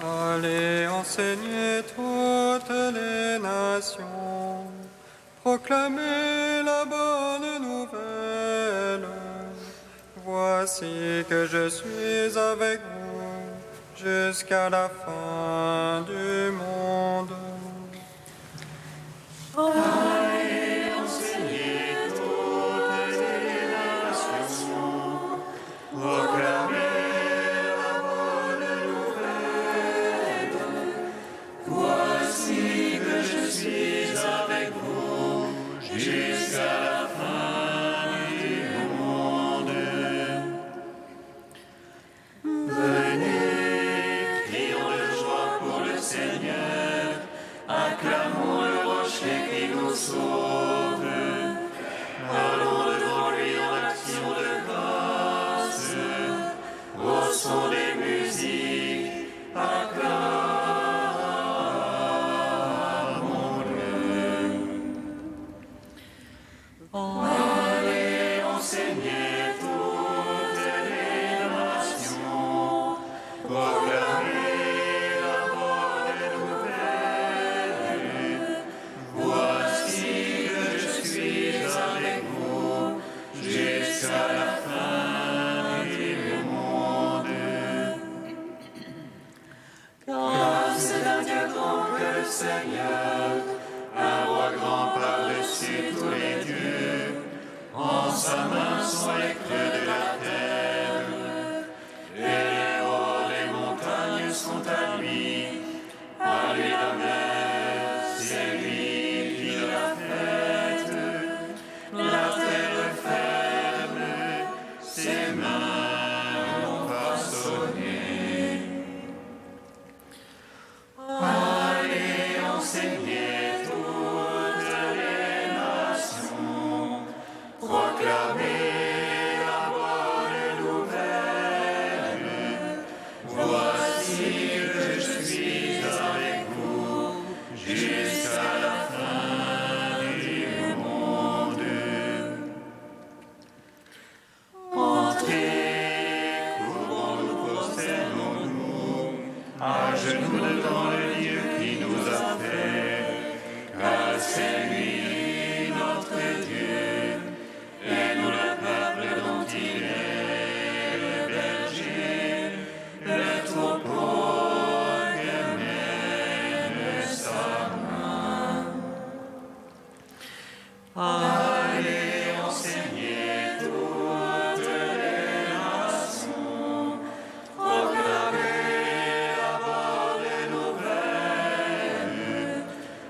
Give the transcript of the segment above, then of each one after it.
Allez enseigner toutes les nations, proclamez la bonne nouvelle. Voici que je suis avec vous jusqu'à la fin du monde. Allez enseigner toutes les nations, proclamez la bonne nouvelle. Voici que je suis avec vous jusqu'à la fin du monde. Venez, crions de joie pour le Seigneur, acclamons le rocher qui nous sauve. Allons devant lui en action de grâce, au son des musiques, acclamons-le. Allez enseigner toutes les nations, proclamez la bonne nouvelle. Voici que je suis avec vous jusqu'à la fin du monde. Car c'est un Dieu grand que le Seigneur, un roi grand par-dessus tous les dieux. En sa main sont les creux de la terre, et les hauts des montagnes sont à lui. À lui la mer, c'est lui qui l'a faite. La terre ferme, ses mains l'ont façonnée. Allez enseigner toutes les nations, proclamez la bonne nouvelle. Voici que je suis avec vous jusqu'à la fin du monde. Entrez, courbons-nous, prosternons-nous, à genoux devant le Dieu qui nous a fait, car c'est lui notre Dieu, et nous le peuple dont il est le berger, le troupeau que mène sa main. Allez enseigner toutes les nations, proclamez la bonne nouvelle.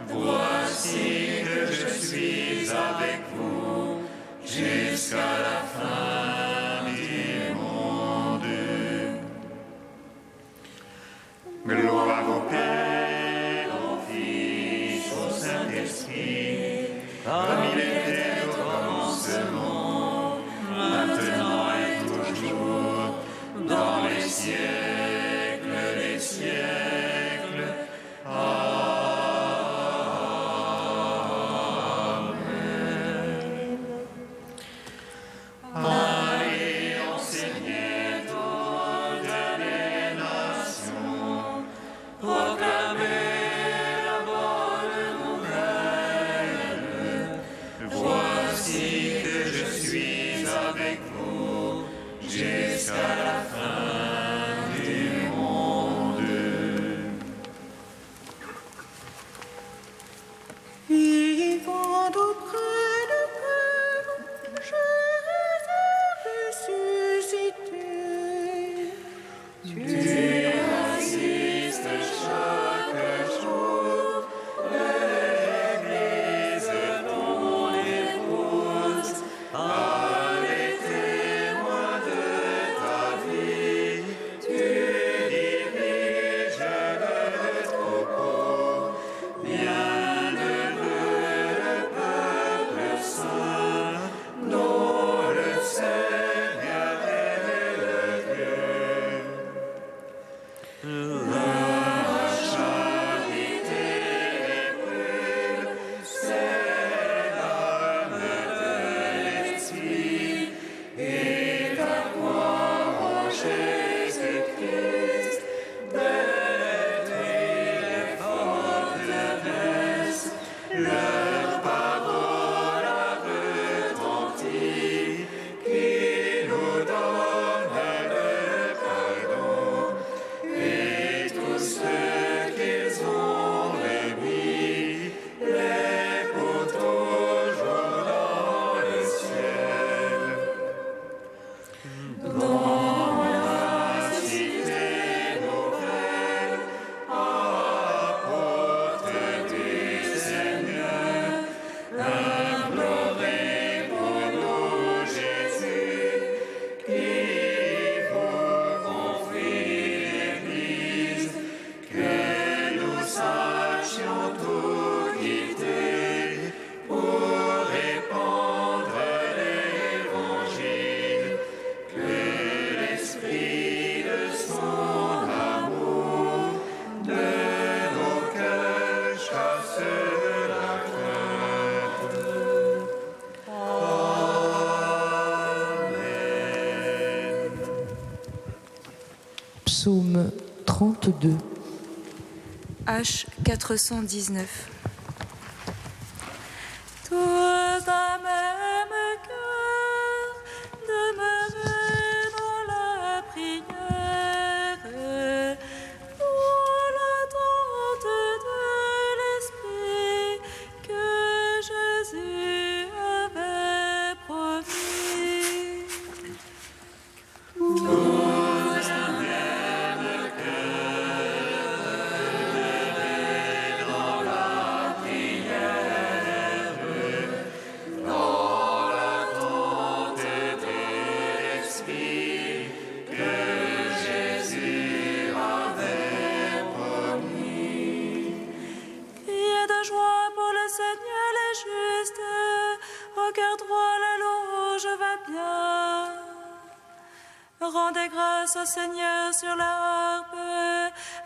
Voici que je suis avec vous jusqu'à la fin du monde. Gloire au Père, au Fils, au Saint-Esprit, comme il était au commencement, maintenant et toujours, dans les siècles des siècles. Amen. Allez enseigner toutes les nations, proclamez la bonne nouvelle. Voici que je suis avec vous jusqu'à la fin du monde. Vivant auprès de Père, Jésus ressuscité. Tu assistes chaque jour de l'Église, ton épouse, à les témoins de ta vie. Psaume 32. H 419. Tous d'un même cœur, demeurez dans la prière, pour l'attente de l'Esprit que Jésus avait promis. Rendez grâce au Seigneur sur la harpe,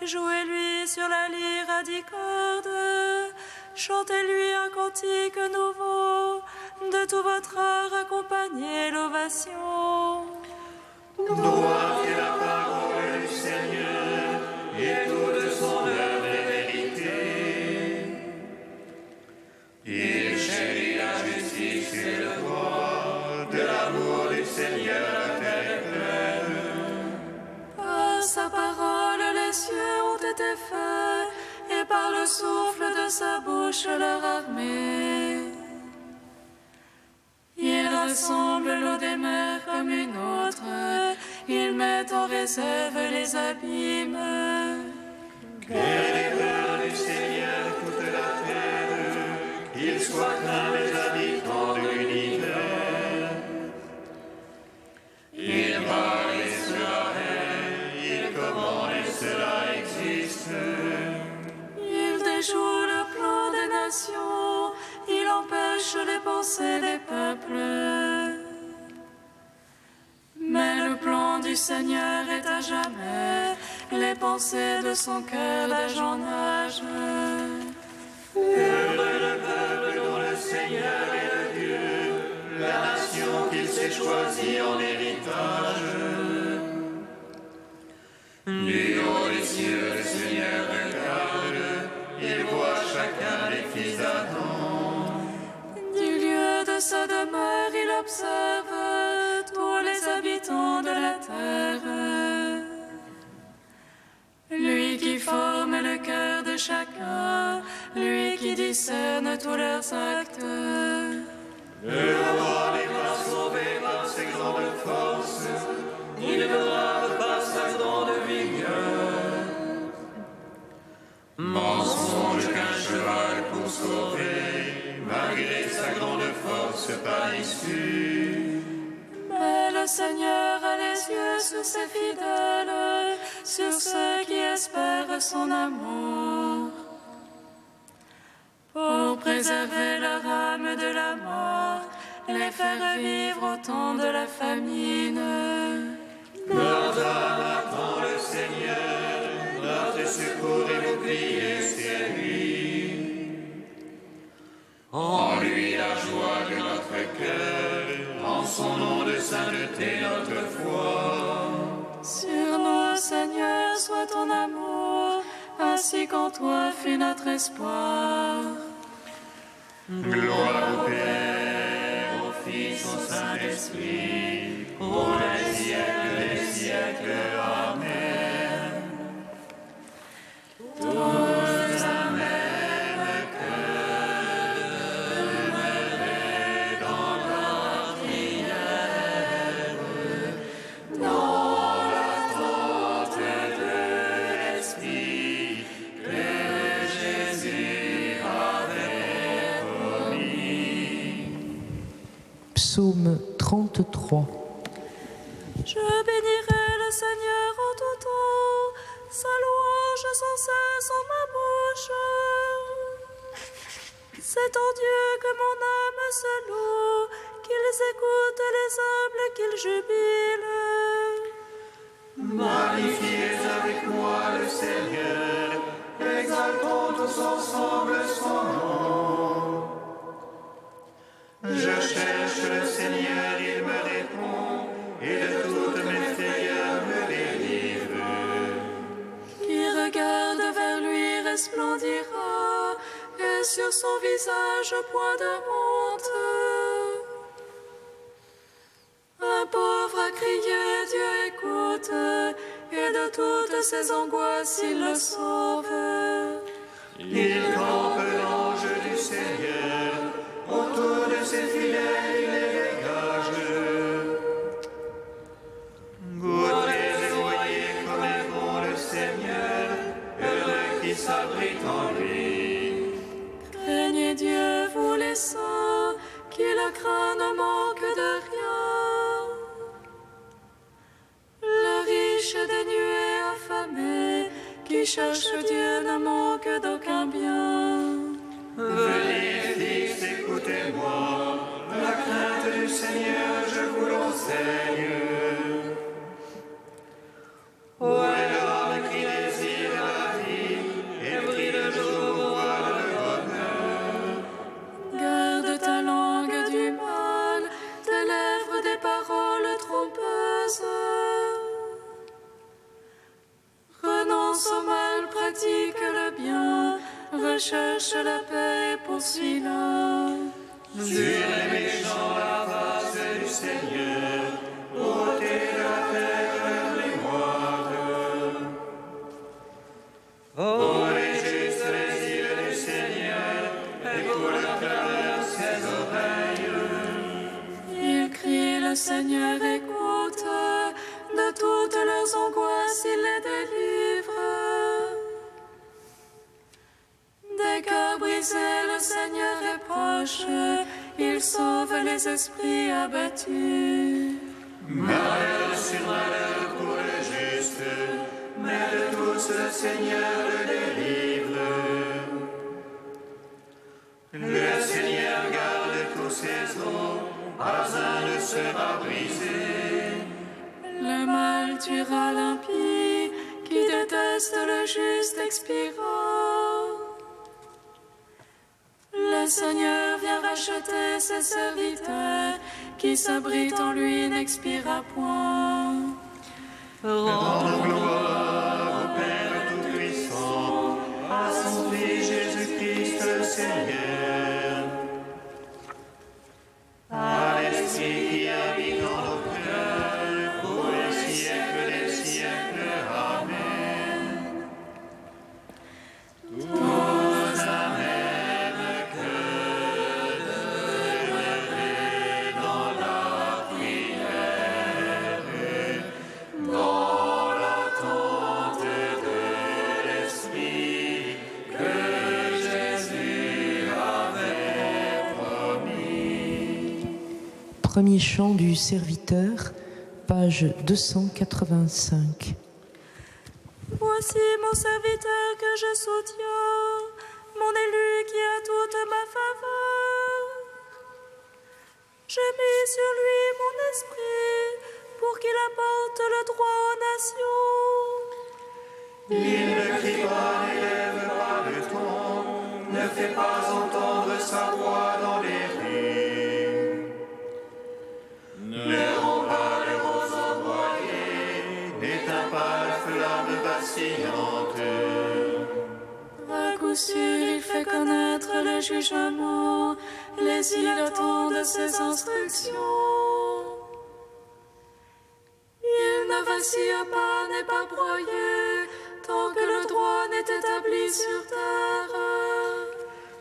jouez-lui sur la lyre à 10 cordes, chantez-lui un cantique nouveau, de tout votre art accompagnez l'ovation. Droite est la parole du Seigneur, et toute son œuvre est vérité. Il chérit la justice et le droit, de l'amour du Seigneur la terre est pleine. Par sa parole les cieux ont été faits, et par le souffle de sa bouche leur armée. Il rassemble l'eau des mers comme une autre, il met en réserve les abîmes. Qu'elle ait peur du Seigneur toute la terre, qu'il soit craint les habitants de l'univers. Il parle et cela est, il commande et cela existe. Il déjoue le plan des nations, il empêche les pensées des peuples. Mais le plan du Seigneur est à jamais, les pensées de son cœur d'âge en âge. Heureux le peuple dont le Seigneur est le Dieu, la nation qu'il s'est choisie en héritage. Du haut des cieux, le Seigneur regarde, il voit chacun des fils d'Adam. Du lieu de sa demeure, il observe tous les habitants de la terre. Lui qui forme le cœur de chacun, lui qui discerne tous leurs actes. Le roi n'est pas sauvé par ses grandes forces, ni le brave par sa grande vigueur. Mensonge qu'un cheval pour sauver, malgré sa grande force par l'issue. Mais le Seigneur a les yeux sur ses fidèles, sur ceux qui espèrent son amour, pour préserver leur âme de la mort, les faire vivre au temps de la famine. Notre âme attend le Seigneur, notre secours et bouclier, c'est lui. En lui la joie de notre cœur, en son nom de sainteté notre foi. Sur nous, Seigneur, soit ton amour, ainsi qu'en toi fut notre espoir. Gloire au Père, au Fils, au Saint-Esprit, pour les siècles des siècles. Amen. Tous un même cœur, demeurez dans la prière, dans l'attente de l'Esprit que Jésus avait promis. Psaume 33. Je bénirai le Seigneur en tout temps, sa louange sans cesse en ma bouche. C'est en Dieu que mon âme se loue, qu'ils écoutent les humbles, qu'ils jubilent. Magnifiez avec moi le Seigneur, exaltons tous ensemble son nom. Je cherche le Seigneur, il me répond, et de toutes mes frayeurs me délivre. resplendira, et sur son visage point de honte. Un pauvre a crié, Dieu écoute, et de toutes ses angoisses il le sauve. Il campe l'ange du Seigneur, autour de ses filets il les dégage. Goûtez et voyez comme est bon le Seigneur, heureux qui s'abrite en lui. Craignez Dieu, vous les saints, qui le craint ne manque de rien. Le riche dénué affamé, qui cherche Dieu ne manque d'aucun bien. Venez, fils, écoutez-moi, la crainte du Seigneur, je vous l'enseigne. Ô l'homme qui désire la vie, et prie le jour voit le bonheur. Garde ta langue du mal, tes lèvres des paroles trompeuses. Renonce au mal, pratique le bien, recherche la paix et poursuis-la. Sur les méchants la face du Seigneur, ôtez de la terre leur mémoire. Ô les justes, les yeux du Seigneur, et pour le cœur ses oreilles. Ils crient, le Seigneur écoute, de toutes leurs angoisses il les délivre. Des cœurs brisés, le Seigneur est proche, il sauve les esprits abattus. Malheur sur malheur pour le juste, mais de tous le Seigneur le délivre. Le Seigneur garde tous ses os, pas un ne sera brisé. Le mal tuera l'impie, qui déteste le juste expirant. Le Seigneur vient racheter ses serviteurs, qui s'abritent en lui n'expira point. Rendons gloire au Père Tout-Puissant, à son Fils Jésus-Christ le Seigneur, à l'Esprit qui habite dans nos cœurs, pour les siècles des siècles. Amen. Tous à même cœur demeurer dans la prière, dans l'attente de l'Esprit que Jésus avait promis. Premier chant du serviteur, page 285. Voici mon serviteur que je soutiens, mon élu qui a toute ma faveur. J'ai mis sur lui mon esprit pour qu'il apporte le droit aux nations. Il ne crie pas, n'élève pas le ton, ne fait pas entendre sa voix dans les rues. Ne rompt pas les roses envoyées, n'éteint pas la flamme vacillante. À coup sûr, il fait connaître le jugement, les îles attendent ses instructions. Il ne vacille pas, n'est pas broyé, tant que le droit n'est établi sur terre.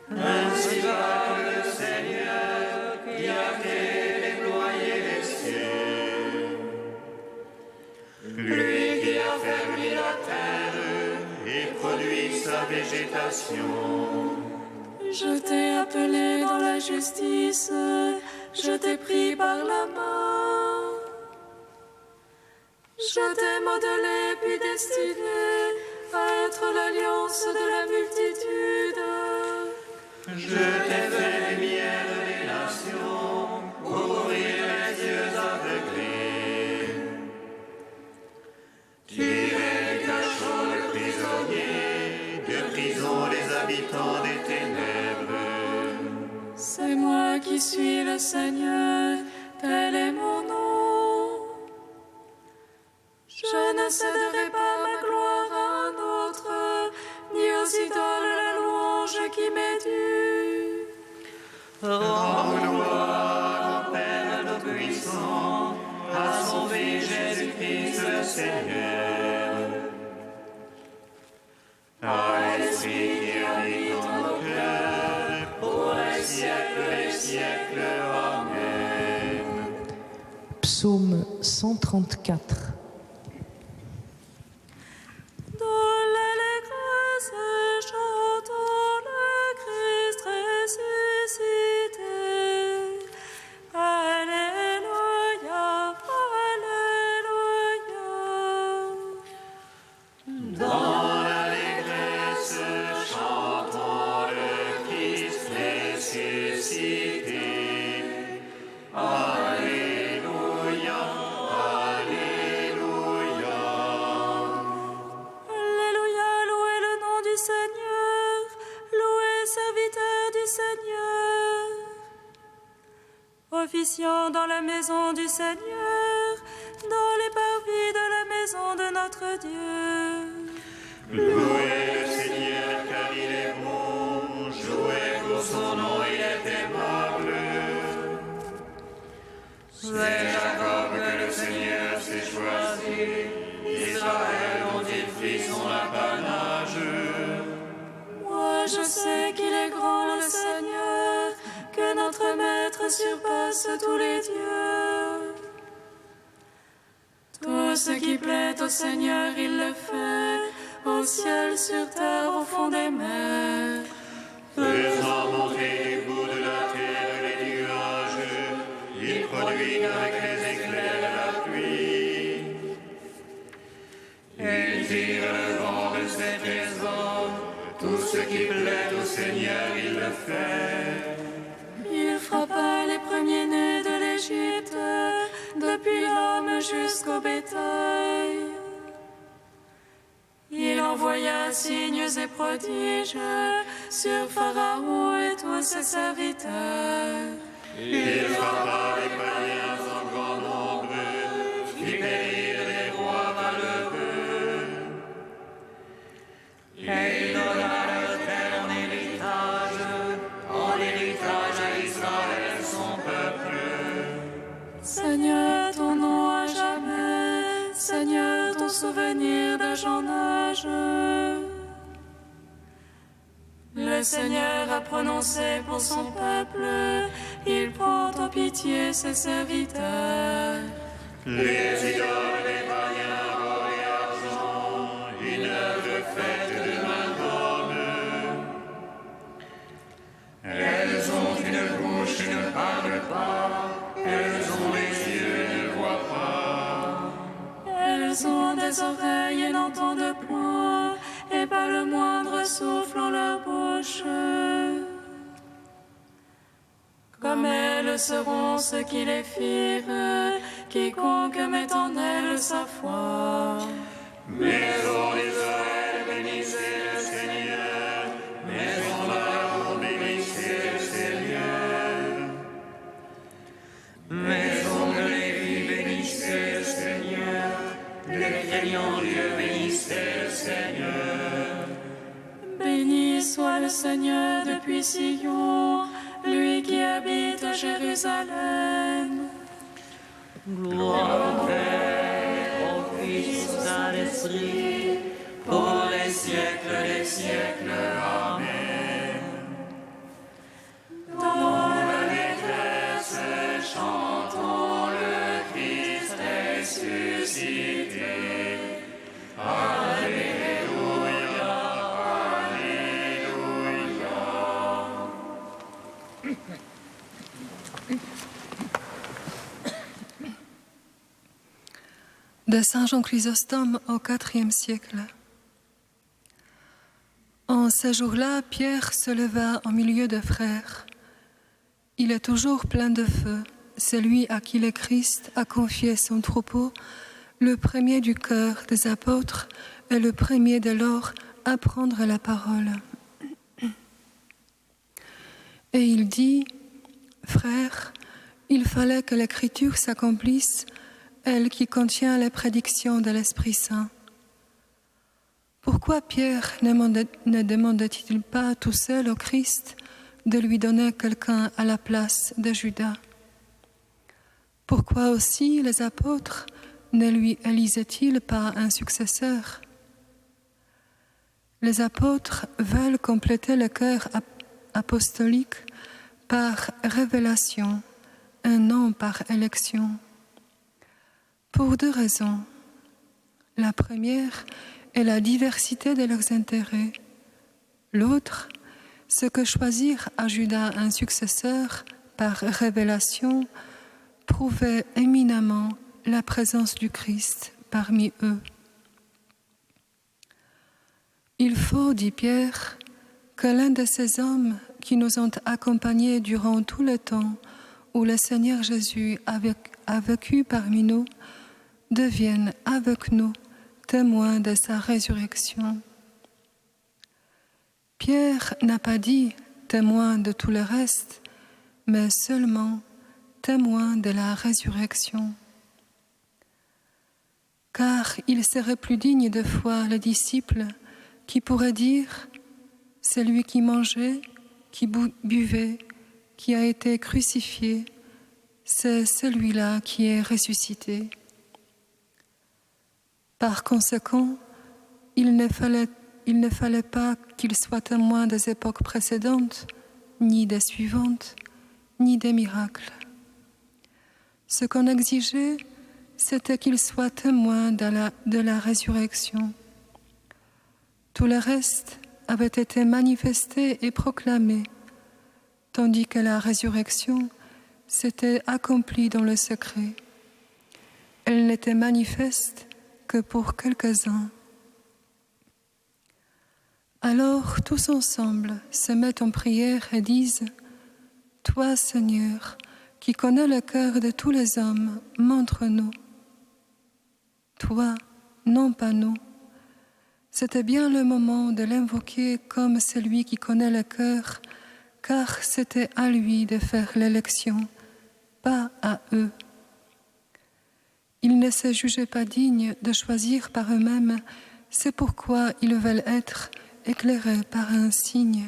Ainsi parle le Seigneur qui a créé et déployé les cieux. Lui qui a fermé la terre et produit sa végétation. Je t'ai appelé dans la justice, je t'ai pris par la main. Je t'ai modelé puis destiné à être l'alliance de la multitude. Je t'ai fait lumière des nations, pour ouvrir les yeux aveuglés. Tirer du cachot le prisonnier, de prison les habitants des ténèbres. C'est moi qui suis le Seigneur, tel est mon nom. Je ne céderai pas ma gloire à un autre, ni aux idoles Rends gloire au Père Tout-Puissant, à son Fils Jésus-Christ le Seigneur, à l'Esprit qui habite en nos cœurs, pour les siècles des siècles. Amen. Psaume 134. Dans l'allégresse, chantons le Christ ressuscité. Alléluia, Alléluia. Dans l'allégresse, chantons le Christ ressuscité. Alléluia, Alléluia. Alléluia, louez le nom du Seigneur, louez serviteur du Seigneur. Officiant dans la maison du Seigneur, dans les parvis de la maison de notre Dieu. Louez le Seigneur car il est bon, jouez pour son nom, il est aimable. C'est Jacob que le Seigneur s'est choisi, Israël dont il fit son apanage. Moi je sais qu'il est grand le Seigneur, que notre Maître surpasse tous les dieux. Tout ce qui plaît au Seigneur, il le fait, au ciel, sur terre, au fond des mers. Faisant monter du bout de la terre les nuages, il produit avec les éclairs la pluie. Il tire le vent de ses trésors, tout ce qui plaît au Seigneur, il le fait. Il frappa les premiers-nés de l'Égypte, depuis l'homme jusqu'au bétail. Il envoya signes et prodiges sur Pharaon et tous ses serviteurs. Il frappa les païens en grand nombre, fit périr les rois malheureux. Et il donna leur terre en héritage à Israël son peuple. Seigneur, ton nom à jamais, Seigneur, ton souvenir d'âge en âge. Le Seigneur a prononcé pour son peuple, il prend en pitié ses serviteurs. Les idoles des païens, or et argent, une œuvre faite de main d'homme. Elles ont une bouche qui ne parle pas, elles ont des yeux et ne voient pas. Elles ont des oreilles et n'entendent point, et pas le moindre souffle en leur bouche. Comme elles seront ceux qui les firent, quiconque met en elles sa foi. Maison d'Israël, bénissez le Seigneur. Maison d'Aaron, bénissez le Seigneur. Maison de Lévi, bénissez le Seigneur. Les craignants Dieu, bénissez le Seigneur. Béni soit le Seigneur depuis Sion, lui qui habite à Jérusalem. Gloire au Père, au Fils, au Saint-Esprit, pour les siècles des siècles. Amen. Dans L'allégresse, chantons le Christ ressuscité. Alléluia, Alléluia. De Saint Jean Chrysostome au IVe siècle. En ce jour-là, Pierre se leva au milieu des frères. Il est toujours plein de feu, celui à qui le Christ a confié son troupeau, le premier du cœur des apôtres et le premier de l'or à prendre la parole. Et il dit, « Frères, il fallait que l'Écriture s'accomplisse, elle qui contient les prédictions de l'Esprit Saint. Pourquoi Pierre ne demandait-il pas tout seul au Christ de lui donner quelqu'un à la place de Judas. Pourquoi aussi les apôtres ne lui élisaient-ils pas un successeur? Les apôtres veulent compléter le cœur apostolique par révélation, et non par élection. Pour deux raisons. La première est la diversité de leurs intérêts. L'autre, c'est que choisir à Judas un successeur par révélation prouvait éminemment la présence du Christ parmi eux. Il faut, dit Pierre, que l'un de ces hommes qui nous ont accompagnés durant tout le temps où le Seigneur Jésus a vécu parmi nous devienne avec nous témoin de sa résurrection. Pierre n'a pas dit témoin de tout le reste, mais seulement témoin de la résurrection. Car il serait plus digne de foi le disciple qui pourrait dire « celui qui mangeait, qui buvait, qui a été crucifié, c'est celui-là qui est ressuscité ». Par conséquent, il ne fallait pas qu'il soit témoin des époques précédentes, ni des suivantes, ni des miracles. Ce qu'on exigeait, c'était qu'il soit témoin de la résurrection. Tout le reste avait été manifesté et proclamé, tandis que la résurrection s'était accomplie dans le secret. Elle n'était manifeste que pour quelques-uns. Alors tous ensemble se mettent en prière et disent « Toi, Seigneur, qui connais le cœur de tous les hommes, montre-nous. » Toi, non pas nous. C'était bien le moment de l'invoquer comme celui qui connaît le cœur, car c'était à lui de faire l'élection, pas à eux. Ils ne se jugeaient pas dignes de choisir par eux-mêmes, c'est pourquoi ils veulent être éclairés par un signe.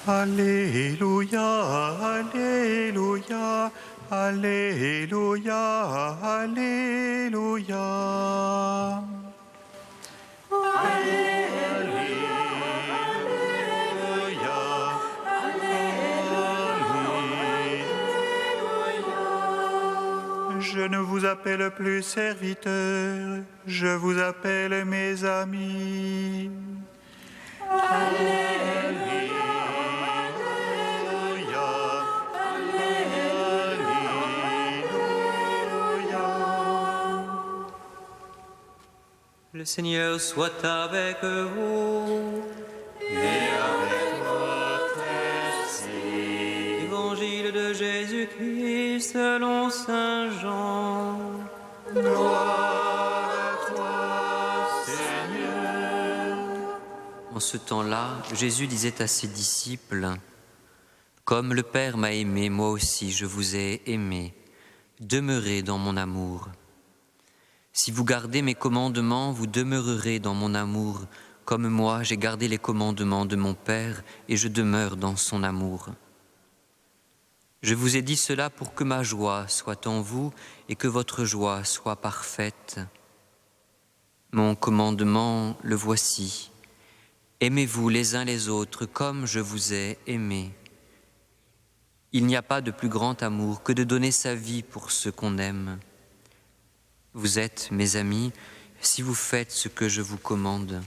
Alléluia, Alléluia, Alléluia, Alléluia. je ne vous appelle plus serviteurs, je vous appelle mes amis. Alléluia, Alléluia. Le Seigneur soit avec vous. Et avec votre esprit. Évangile de Jésus-Christ selon saint Jean. Gloire à toi, Seigneur. En ce temps-là, Jésus disait à ses disciples, « Comme le Père m'a aimé, moi aussi je vous ai aimé. Demeurez dans mon amour. Si vous gardez mes commandements, vous demeurerez dans mon amour, comme moi j'ai gardé les commandements de mon Père et je demeure dans son amour. Je vous ai dit cela pour que ma joie soit en vous et que votre joie soit parfaite. Mon commandement, le voici. Aimez-vous les uns les autres comme je vous ai aimé. Il n'y a pas de plus grand amour que de donner sa vie pour ceux qu'on aime. Vous êtes mes amis si vous faites ce que je vous commande.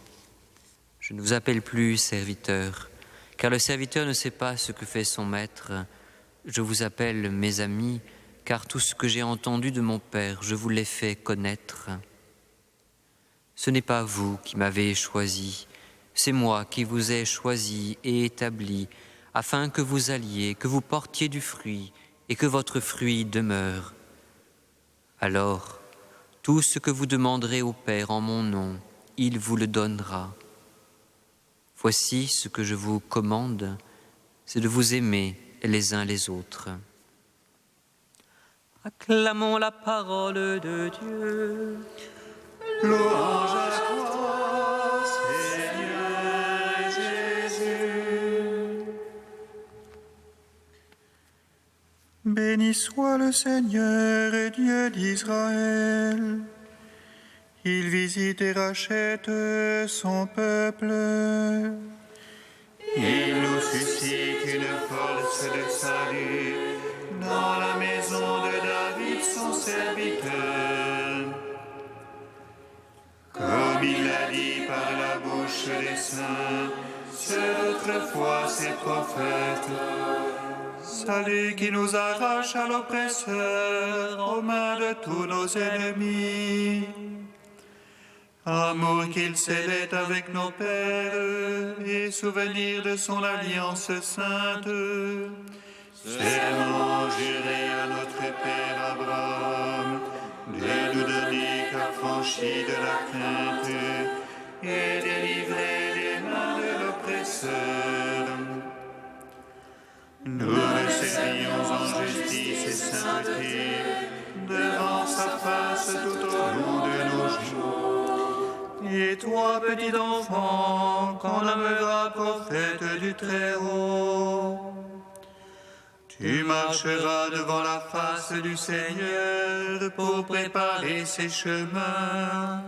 Je ne vous appelle plus serviteur, car le serviteur ne sait pas ce que fait son maître. Je vous appelle mes amis, car tout ce que j'ai entendu de mon Père, je vous l'ai fait connaître. Ce n'est pas vous qui m'avez choisi, c'est moi qui vous ai choisi et établi, afin que vous alliez, que vous portiez du fruit et que votre fruit demeure. Alors, tout ce que vous demanderez au Père en mon nom, il vous le donnera. Voici ce que je vous commande, c'est de vous aimer les uns les autres. Acclamons la parole de Dieu. Louange à toi, Seigneur Jésus. Béni soit le Seigneur et Dieu d'Israël. Il visite et rachète son peuple. Il nous suscite une force de salut dans la maison de David, son serviteur. Comme il l'a dit par la bouche des saints, sur autrefois ses prophètes. Salut qui nous arrache à l'oppresseur, aux mains de tous nos ennemis. Amour qu'il scellait avec nos pères et souvenir de son alliance sainte. Serment juré à notre Père Abraham de nous donner qu'affranchis de la crainte et délivrer des mains de l'oppresseur. Nous le servions en justice et sainteté devant sa face tout au long de nos jours. Et toi, petit enfant, qu'on nommera prophète du Très-Haut, tu marcheras devant la face du Seigneur pour préparer ses chemins.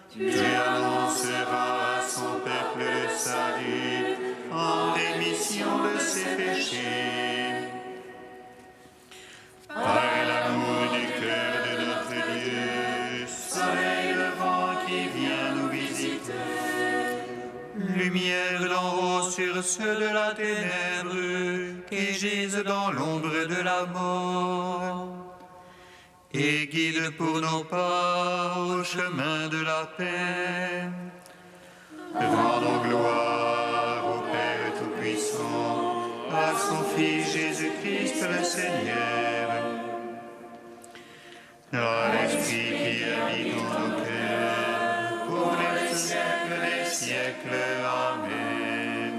Tu annonceras à son peuple le salut en rémission de ses péchés. Par l'amour du cœur de notre Dieu, soleil levant qui vient nous visiter. Lumière d'en haut sur ceux de la ténèbre qui gisent dans l'ombre de la mort. Et guide pour nos pas au chemin de la paix. Rendons gloire au Père Tout-Puissant, À son Fils Jésus-Christ le Seigneur, à l'Esprit qui habite en nos cœurs, pour les siècles des siècles. Amen.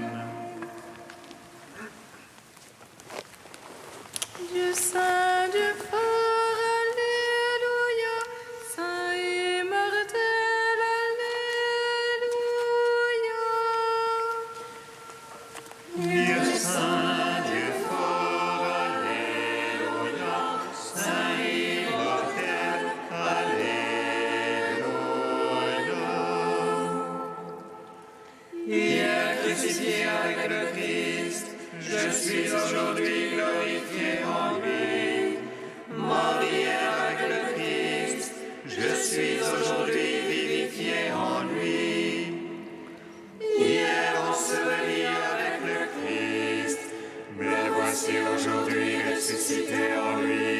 Dieu saint, Dieu fort, Alléluia, saint et mortel, Alléluia. Dieu saint, Dieu fort, Alléluia, saint et immortel, Alléluia. Hier crucifié avec le Christ, je suis aujourd'hui glorifié en lui. Mort hier avec le suis aujourd'hui vivifié en lui. Hier enseveli avec le Christ, mais voici aujourd'hui ressuscité en lui.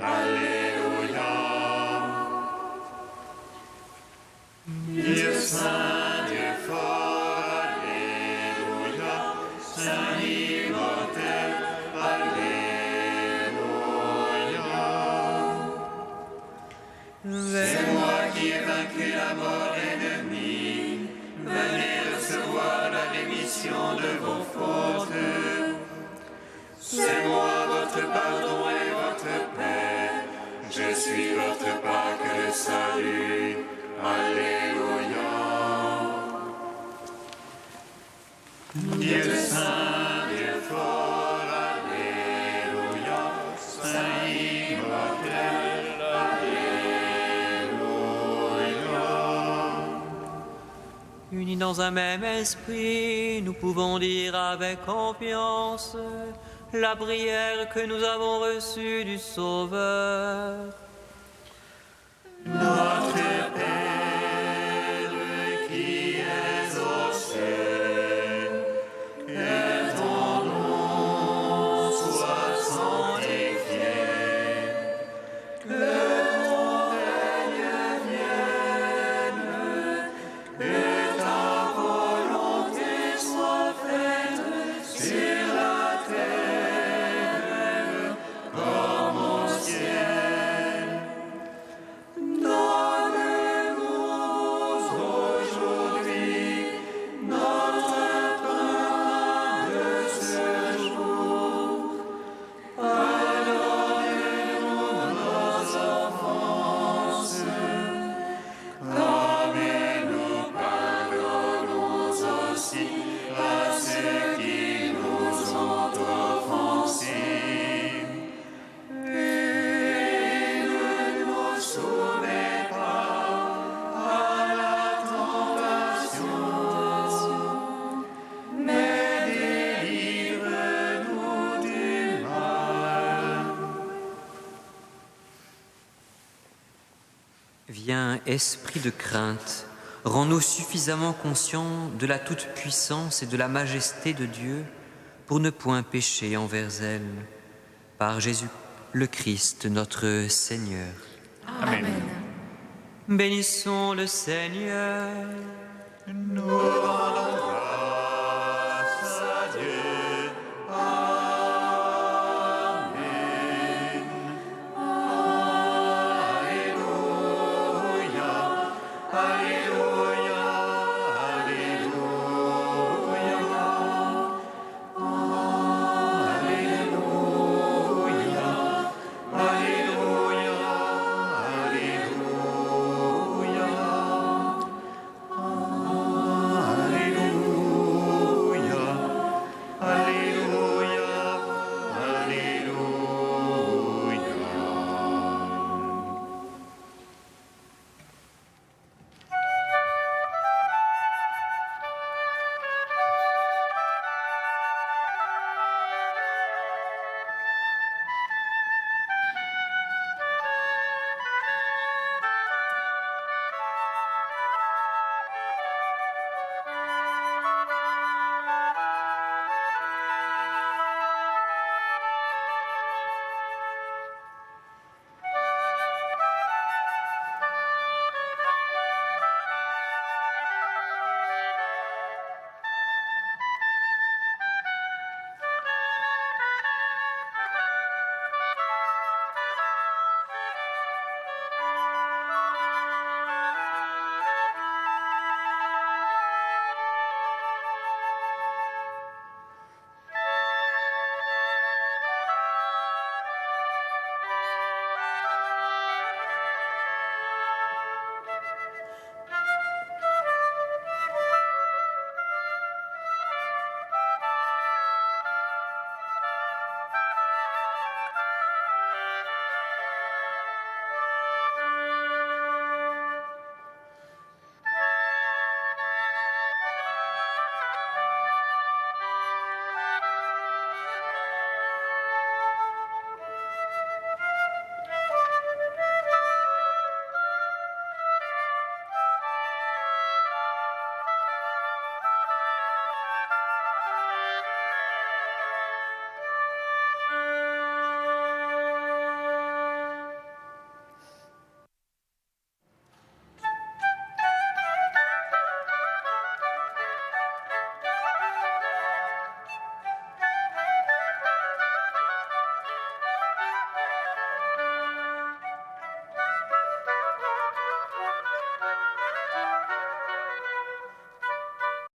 Alléluia. Dieu saint, Dieu fort, Alléluia. Saint immortel, Alléluia. C'est moi qui ai vaincu la mort ennemie. Venez recevoir la rémission de vos fautes. C'est moi votre pardon et votre paix. Je suis votre Pâque, le salut. Alléluia. Dieu saint, Dieu fort, Alléluia. Saint immortel, Alléluia. Unis dans un même esprit, nous pouvons dire avec confiance la prière que nous avons reçue du Sauveur. Notre Père qui es aux cieux, que ton nom soit sanctifié, que ton règne vienne, que ta volonté soit faite sur la terre comme au ciel. Donne-nous aujourd'hui notre pain de ce jour. Pardonne-nous nos offenses, comme nous pardonnons aussi à ceux qui nous ont offensés. Et ne nous soumets pas à la tentation, mais délivre-nous du mal. Viens, esprit de crainte, rends-nous suffisamment conscients de la toute-puissance et de la majesté de Dieu pour ne point pécher envers elle. Par Jésus le Christ, notre Seigneur. Amen. Bénissons le Seigneur.